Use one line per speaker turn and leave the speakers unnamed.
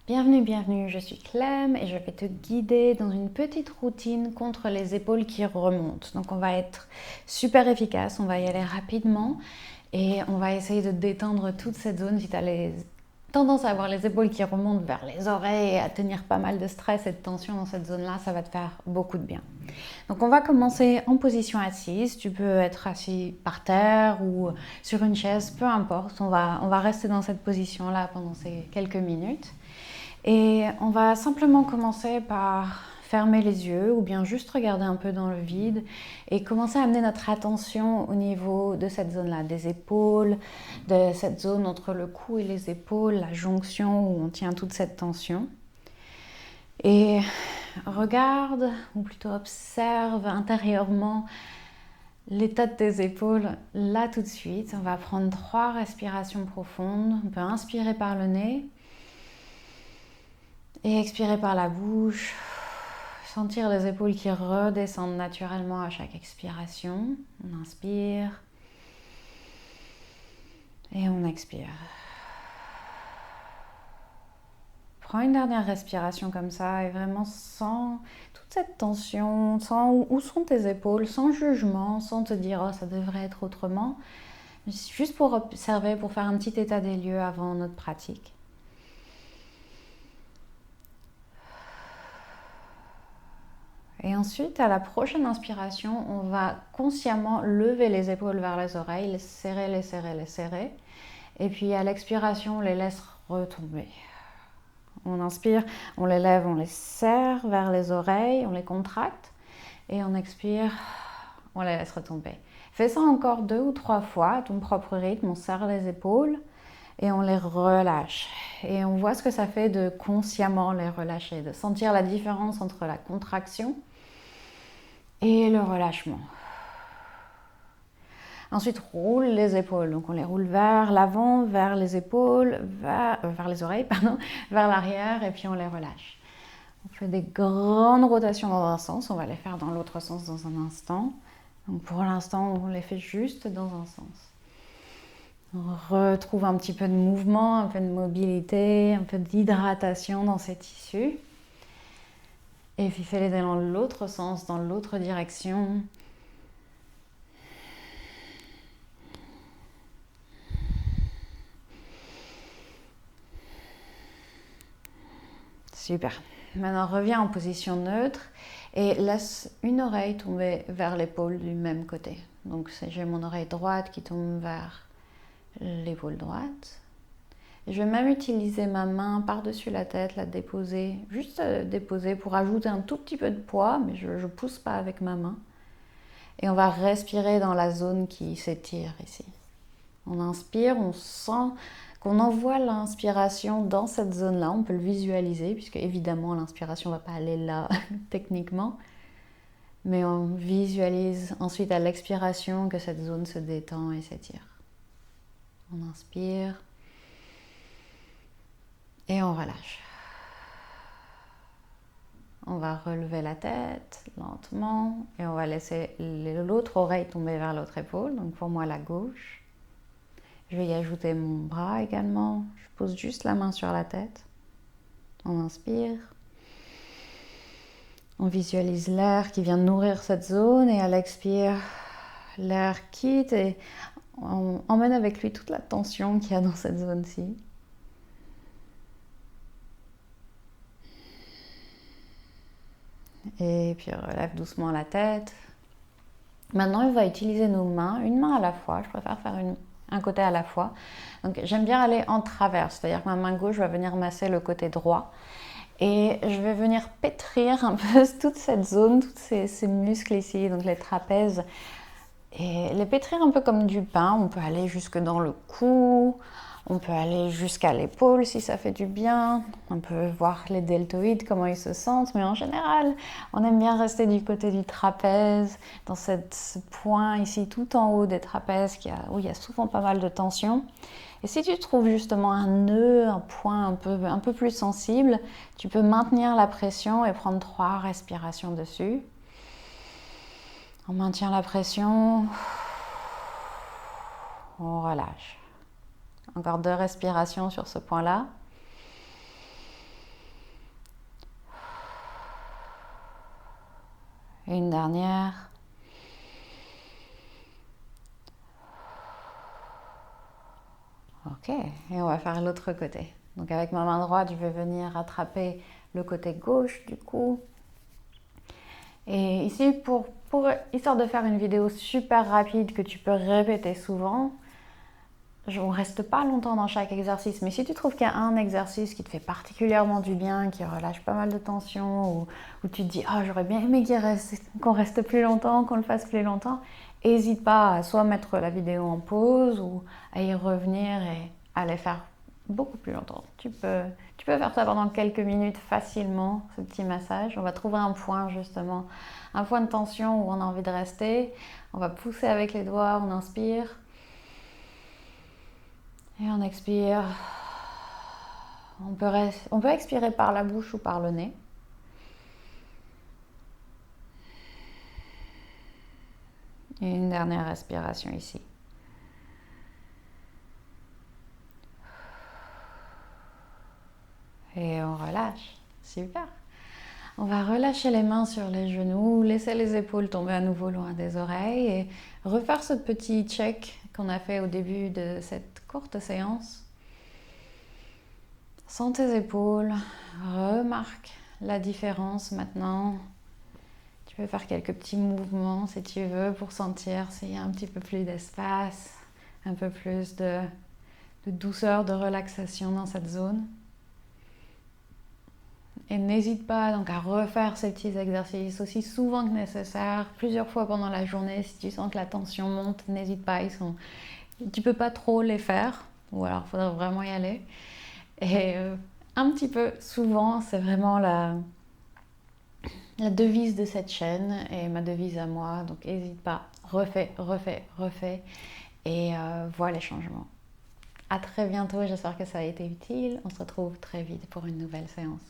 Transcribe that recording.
Bienvenue, bienvenue, je suis Clem et je vais te guider dans une petite routine contre les épaules qui remontent. Donc on va être super efficace, on va y aller rapidement et on va essayer de détendre toute cette zone. Si tu as tendance à avoir les épaules qui remontent vers les oreilles et à tenir pas mal de stress et de tension dans cette zone-là, ça va te faire beaucoup de bien. Donc on va commencer en position assise. Tu peux être assis par terre ou sur une chaise, peu importe. On va rester dans cette position-là pendant ces quelques minutes. Et on va simplement commencer par fermer les yeux ou bien juste regarder un peu dans le vide et commencer à amener notre attention au niveau de cette zone-là, des épaules, de cette zone entre le cou et les épaules, la jonction où on tient toute cette tension. Et regarde, ou plutôt observe intérieurement l'état de tes épaules là tout de suite. On va prendre 3 respirations profondes. On peut inspirer par le nez et expirer par la bouche. Sentir les épaules qui redescendent naturellement à chaque expiration. On inspire et on expire. Prends une dernière respiration comme ça et vraiment sans toute cette tension, sans où sont tes épaules, sans jugement, sans te dire oh ça devrait être autrement. Juste pour observer, pour faire un petit état des lieux avant notre pratique. Et ensuite, à la prochaine inspiration, on va consciemment lever les épaules vers les oreilles, les serrer, les serrer, les serrer. Et puis à l'expiration, on les laisse retomber. On inspire, on les lève, on les serre vers les oreilles, on les contracte. Et on expire, on les laisse retomber. Fais ça encore 2 ou 3 fois à ton propre rythme. On serre les épaules et on les relâche. Et on voit ce que ça fait de consciemment les relâcher, de sentir la différence entre la contraction et le relâchement. Ensuite, roule les épaules. Donc on les roule vers l'avant, vers les épaules, vers les oreilles, pardon, vers l'arrière et puis on les relâche. On fait des grandes rotations dans un sens, on va les faire dans l'autre sens dans un instant. Donc pour l'instant, on les fait juste dans un sens. On retrouve un petit peu de mouvement, un peu de mobilité, un peu d'hydratation dans ces tissus. Et puis fais-les dans l'autre sens, dans l'autre direction. Super. Maintenant, reviens en position neutre et laisse une oreille tomber vers l'épaule du même côté. Donc j'ai mon oreille droite qui tombe vers l'épaule droite. Je vais même utiliser ma main par-dessus la tête, la déposer, juste déposer pour ajouter un tout petit peu de poids, mais je ne pousse pas avec ma main. Et on va respirer dans la zone qui s'étire ici. On inspire, on sent qu'on envoie l'inspiration dans cette zone-là. On peut le visualiser, puisque évidemment l'inspiration ne va pas aller là techniquement. Mais on visualise ensuite à l'expiration que cette zone se détend et s'étire. On inspire et on relâche. On va relever la tête lentement et on va laisser l'autre oreille tomber vers l'autre épaule. Donc pour moi la gauche. Je vais y ajouter mon bras également. Je pose juste la main sur la tête. On inspire. On visualise l'air qui vient nourrir cette zone et à l'expire, l'air quitte et on emmène avec lui toute la tension qu'il y a dans cette zone-ci. Et puis relève doucement la tête. Maintenant, on va utiliser nos mains, une main à la fois. Je préfère faire un côté à la fois. Donc j'aime bien aller en travers, c'est-à-dire que ma main gauche va venir masser le côté droit. Et je vais venir pétrir un peu toute cette zone, tous ces muscles ici, donc les trapèzes. Et les pétrir un peu comme du pain. On peut aller jusque dans le cou, on peut aller jusqu'à l'épaule si ça fait du bien. On peut voir les deltoïdes, comment ils se sentent. Mais en général, on aime bien rester du côté du trapèze, dans ce point ici tout en haut des trapèzes où il y a souvent pas mal de tension. Et si tu trouves justement un nœud, un point un peu plus sensible, tu peux maintenir la pression et prendre 3 respirations dessus. On maintient la pression, on relâche. Encore 2 respirations sur ce point-là. Et une dernière. Ok, et on va faire l'autre côté. Donc avec ma main droite, je vais venir attraper le côté gauche du cou. Et ici, histoire de faire une vidéo super rapide que tu peux répéter souvent, on ne reste pas longtemps dans chaque exercice. Mais si tu trouves qu'il y a un exercice qui te fait particulièrement du bien, qui relâche pas mal de tension, ou tu te dis « Ah, j'aurais bien aimé qu'on reste plus longtemps, qu'on le fasse plus longtemps », n'hésite pas à soit mettre la vidéo en pause ou à y revenir et à les faire beaucoup plus longtemps. Tu peux faire ça pendant quelques minutes facilement, ce petit massage. On va trouver un point justement, un point de tension où on a envie de rester. On va pousser avec les doigts, on inspire. Et on expire. On peut expirer par la bouche ou par le nez. Et une dernière respiration ici. Et on relâche. Super. On va relâcher les mains sur les genoux, laisser les épaules tomber à nouveau loin des oreilles et refaire ce petit check qu'on a fait au début de cette courte séance. Sens tes épaules, remarque la différence maintenant. Tu peux faire quelques petits mouvements si tu veux pour sentir s'il y a un petit peu plus d'espace, un peu plus de douceur, de relaxation dans cette zone. Et n'hésite pas donc à refaire ces petits exercices aussi souvent que nécessaire, plusieurs fois pendant la journée. Si tu sens que la tension monte, n'hésite pas, tu peux pas trop les faire, ou alors il faudrait vraiment y aller. Et un petit peu souvent, c'est vraiment la devise de cette chaîne et ma devise à moi. Donc n'hésite pas, refais et vois les changements. À très bientôt, j'espère que ça a été utile. On se retrouve très vite pour une nouvelle séance.